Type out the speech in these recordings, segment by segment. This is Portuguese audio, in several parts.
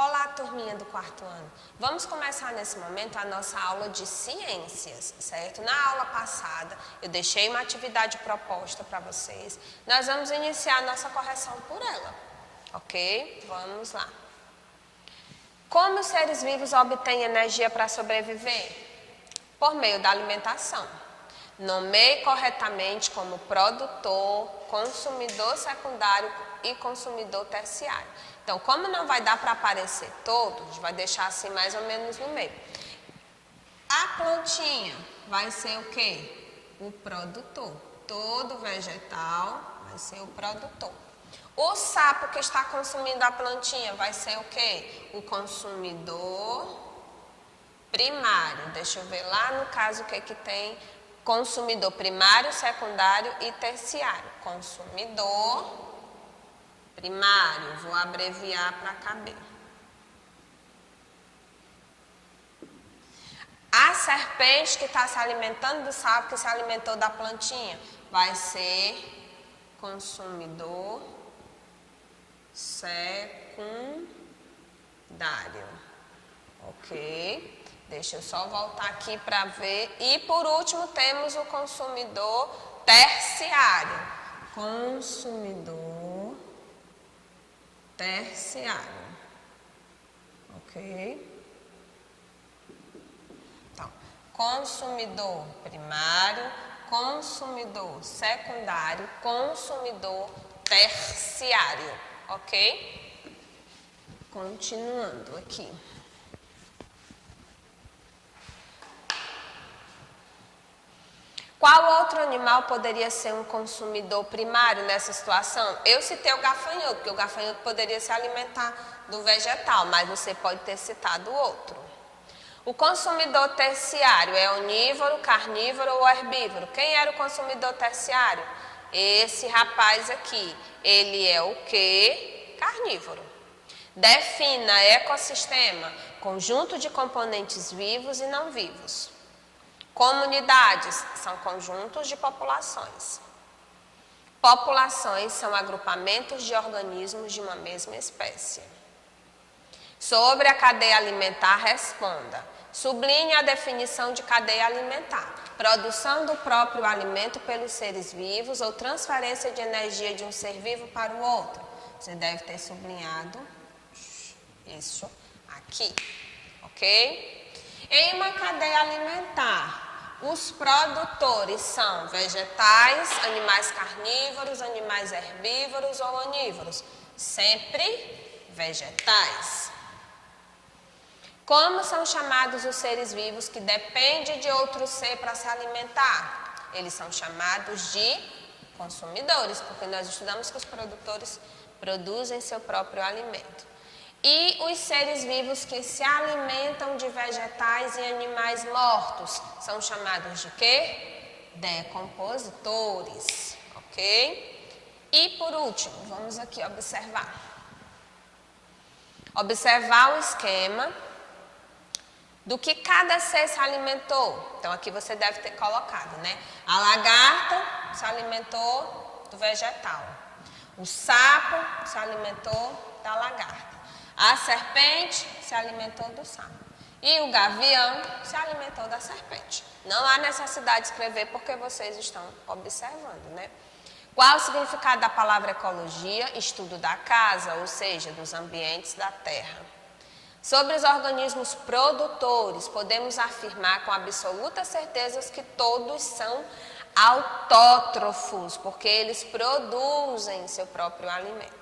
Olá, turminha do quarto ano. Vamos começar nesse momento a nossa aula de ciências, certo? Na aula passada, eu deixei uma atividade proposta para vocês. Nós vamos iniciar a nossa correção por ela, ok? Vamos lá. Como os seres vivos obtêm energia para sobreviver? Por meio da alimentação. Nomeie corretamente como produtor, consumidor secundário e consumidor terciário. Então, como não vai dar para aparecer todo, a gente vai deixar assim mais ou menos no meio. A plantinha vai ser o quê? O produtor. Todo vegetal vai ser o produtor. O sapo que está consumindo a plantinha vai ser o quê? O consumidor primário. Deixa eu ver lá no caso o que que tem. Consumidor primário, secundário e terciário. Consumidor primário, vou abreviar para caber. A serpente que está se alimentando do sapo, que se alimentou da plantinha, vai ser consumidor secundário. Ok? Deixa eu só voltar aqui para ver. E por último temos o consumidor terciário. Consumidor terciário. Ok? Então, consumidor primário, consumidor secundário, consumidor terciário. Ok? Continuando aqui. Qual outro animal poderia ser um consumidor primário nessa situação? Eu citei o gafanhoto, porque o gafanhoto poderia se alimentar do vegetal, mas você pode ter citado outro. O consumidor terciário é onívoro, carnívoro ou herbívoro? Quem era o consumidor terciário? Esse rapaz aqui. Ele é o quê? Carnívoro. Defina ecossistema, conjunto de componentes vivos e não vivos. Comunidades são conjuntos de populações. Populações são agrupamentos de organismos de uma mesma espécie. Sobre a cadeia alimentar, responda. Sublinhe a definição de cadeia alimentar. Produção do próprio alimento pelos seres vivos ou transferência de energia de um ser vivo para o outro. Você deve ter sublinhado isso aqui, ok? Em uma cadeia alimentar, os produtores são vegetais, animais carnívoros, animais herbívoros ou onívoros. Sempre vegetais. Como são chamados os seres vivos que dependem de outro ser para se alimentar? Eles são chamados de consumidores, porque nós estudamos que os produtores produzem seu próprio alimento. E os seres vivos que se alimentam de vegetais e animais mortos são chamados de quê? Decompositores, ok? E por último, vamos aqui observar. Observar o esquema do que cada ser se alimentou. Então aqui você deve ter colocado, né? A lagarta se alimentou do vegetal. O sapo se alimentou da lagarta. A serpente se alimentou do sapo. E o gavião se alimentou da serpente. Não há necessidade de escrever porque vocês estão observando, né? Qual o significado da palavra ecologia? Estudo da casa, ou seja, dos ambientes da terra. Sobre os organismos produtores, podemos afirmar com absoluta certeza que todos são autótrofos, porque eles produzem seu próprio alimento.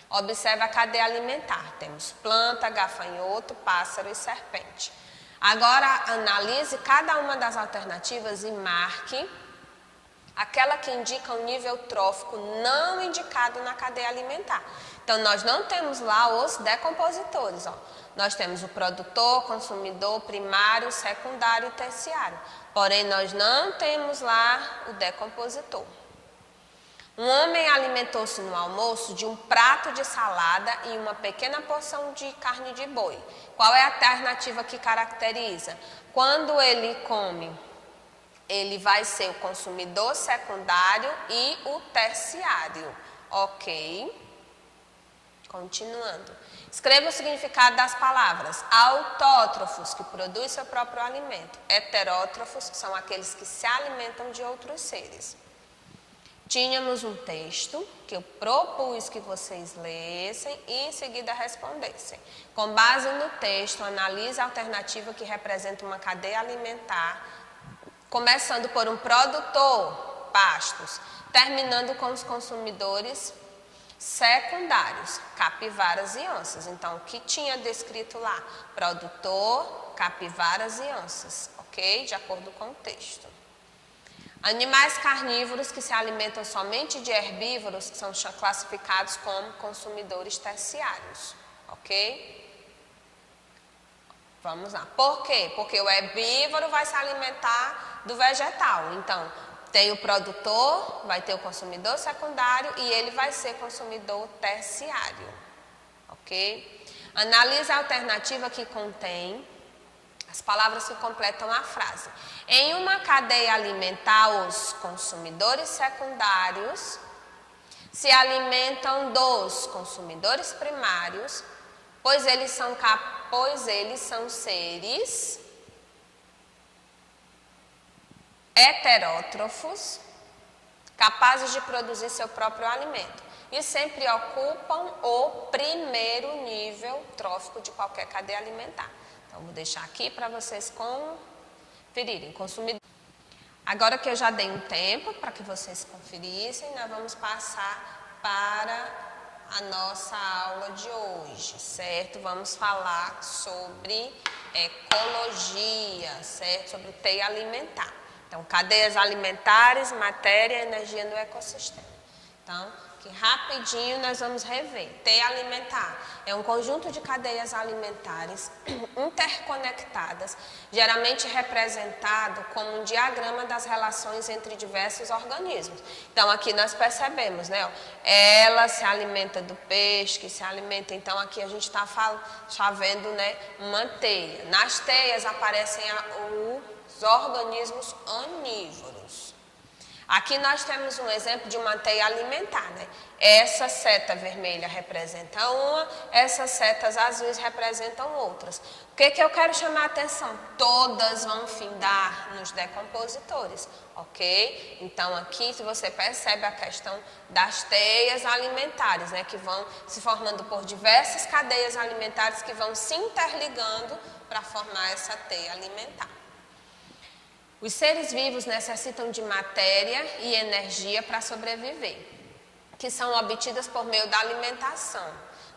Observe a cadeia alimentar. Temos planta, gafanhoto, pássaro e serpente. Agora, analise cada uma das alternativas e marque aquela que indica um nível trófico não indicado na cadeia alimentar. Então, nós não temos lá os decompositores. Ó. Nós temos o produtor, consumidor, primário, secundário e terciário. Porém, nós não temos lá o decompositor. Um homem alimentou-se no almoço de um prato de salada e uma pequena porção de carne de boi. Qual é a alternativa que caracteriza? Quando ele come, ele vai ser o consumidor secundário e o terciário, ok? Continuando. Escreva o significado das palavras. Autótrofos, que produz seu próprio alimento. Heterótrofos, que são aqueles que se alimentam de outros seres. Tínhamos um texto que eu propus que vocês lessem e em seguida respondessem. Com base no texto, analise a alternativa que representa uma cadeia alimentar, começando por um produtor, pastos, terminando com os consumidores secundários, capivaras e onças. Então, o que tinha descrito lá? Produtor, capivaras e onças, ok? De acordo com o texto. Animais carnívoros que se alimentam somente de herbívoros são classificados como consumidores terciários, ok? Vamos lá. Por quê? Porque o herbívoro vai se alimentar do vegetal. Então, tem o produtor, vai ter o consumidor secundário e ele vai ser consumidor terciário, ok? Analise a alternativa que contém as palavras que completam a frase. Em uma cadeia alimentar, os consumidores secundários se alimentam dos consumidores primários, pois eles são seres heterótrofos, capazes de produzir seu próprio alimento e sempre ocupam o primeiro nível trófico de qualquer cadeia alimentar. Então, vou deixar aqui para vocês conferirem. Agora que eu já dei um tempo para que vocês conferissem, nós vamos passar para a nossa aula de hoje, certo? Vamos falar sobre ecologia, certo? Sobre teia alimentar. Então, cadeias alimentares, matéria e energia no ecossistema. Então, aqui rapidinho nós vamos rever. Teia alimentar é um conjunto de cadeias alimentares interconectadas, geralmente representado como um diagrama das relações entre diversos organismos. Então, aqui nós percebemos, né? Ela se alimenta do peixe, que se alimenta. Então, aqui a gente está vendo, né, uma teia. Nas teias aparecem os organismos onívoros. Aqui nós temos um exemplo de uma teia alimentar, né? Essa seta vermelha representa uma, essas setas azuis representam outras. O que eu quero chamar a atenção? Todas vão findar nos decompositores, ok? Então aqui você percebe a questão das teias alimentares, né? Que vão se formando por diversas cadeias alimentares que vão se interligando para formar essa teia alimentar. Os seres vivos necessitam de matéria e energia para sobreviver, que são obtidas por meio da alimentação.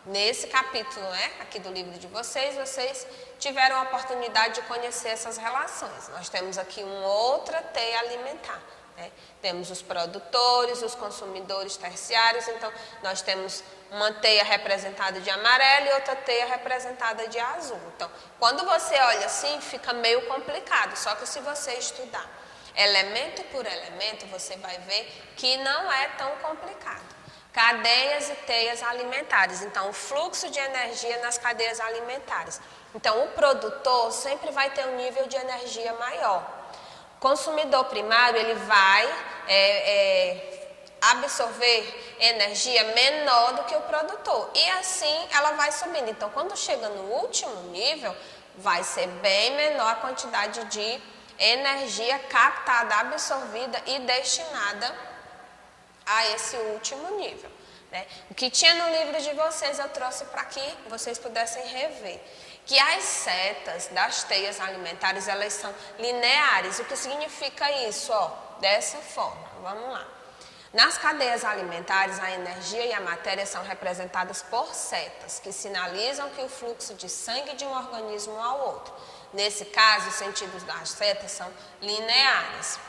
Nesse capítulo, né, aqui do livro de vocês tiveram a oportunidade de conhecer essas relações. Nós temos aqui uma outra teia alimentar, né? Temos os produtores, os consumidores terciários, então nós temos uma teia representada de amarelo e outra teia representada de azul. Então, quando você olha assim, fica meio complicado, só que se você estudar elemento por elemento, você vai ver que não é tão complicado. Cadeias e teias alimentares, então o fluxo de energia nas cadeias alimentares. Então, o produtor sempre vai ter um nível de energia maior. O consumidor primário, ele vai absorver energia menor do que o produtor. E assim ela vai subindo. Então, quando chega no último nível, vai ser bem menor a quantidade de energia captada, absorvida e destinada a esse último nível, né? O que tinha no livro de vocês eu trouxe para que vocês pudessem rever. Que as setas das teias alimentares, elas são lineares. O que significa isso? Dessa forma. Vamos lá. Nas cadeias alimentares, a energia e a matéria são representadas por setas, que sinalizam que o fluxo de sangue de um organismo ao outro. Nesse caso, os sentidos das setas são lineares.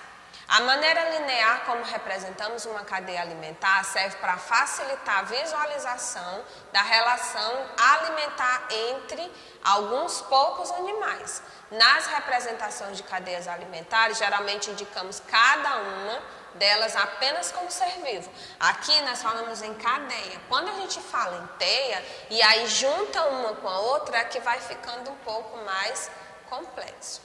A maneira linear como representamos uma cadeia alimentar serve para facilitar a visualização da relação alimentar entre alguns poucos animais. Nas representações de cadeias alimentares, geralmente indicamos cada uma delas apenas como ser vivo. Aqui nós falamos em cadeia. Quando a gente fala em teia e aí junta uma com a outra, é que vai ficando um pouco mais complexo.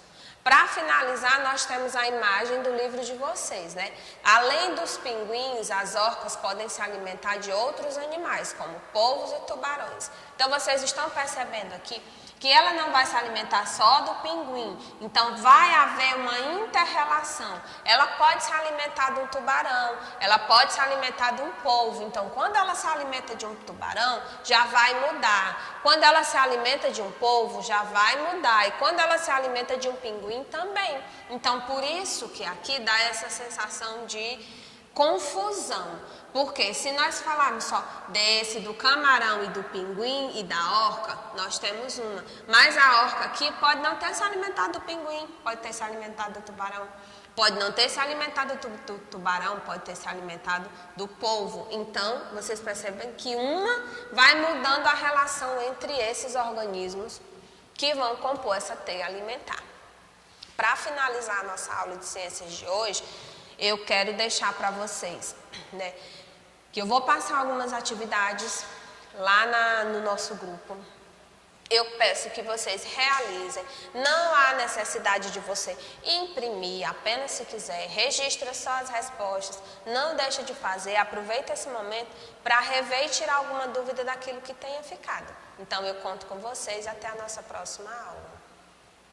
Para finalizar, nós temos a imagem do livro de vocês, né? Além dos pinguins, as orcas podem se alimentar de outros animais, como polvos e tubarões. Então, vocês estão percebendo aqui que ela não vai se alimentar só do pinguim, então vai haver uma inter-relação. Ela pode se alimentar de um tubarão, ela pode se alimentar de um polvo, então quando ela se alimenta de um tubarão, já vai mudar. Quando ela se alimenta de um polvo, já vai mudar, e quando ela se alimenta de um pinguim, também. Então por isso que aqui dá essa sensação de confusão, porque se nós falarmos só do camarão e do pinguim e da orca, nós temos uma, mas a orca aqui pode não ter se alimentado do pinguim, pode ter se alimentado do tubarão, pode não ter se alimentado do tubarão, pode ter se alimentado do polvo. Então, vocês percebem que uma vai mudando a relação entre esses organismos que vão compor essa teia alimentar. Para finalizar a nossa aula de ciências de hoje, eu quero deixar para vocês, né, que eu vou passar algumas atividades lá no nosso grupo. Eu peço que vocês realizem, não há necessidade de você imprimir, apenas se quiser, registra só as respostas, não deixa de fazer, aproveita esse momento para rever e tirar alguma dúvida daquilo que tenha ficado. Então eu conto com vocês até a nossa próxima aula.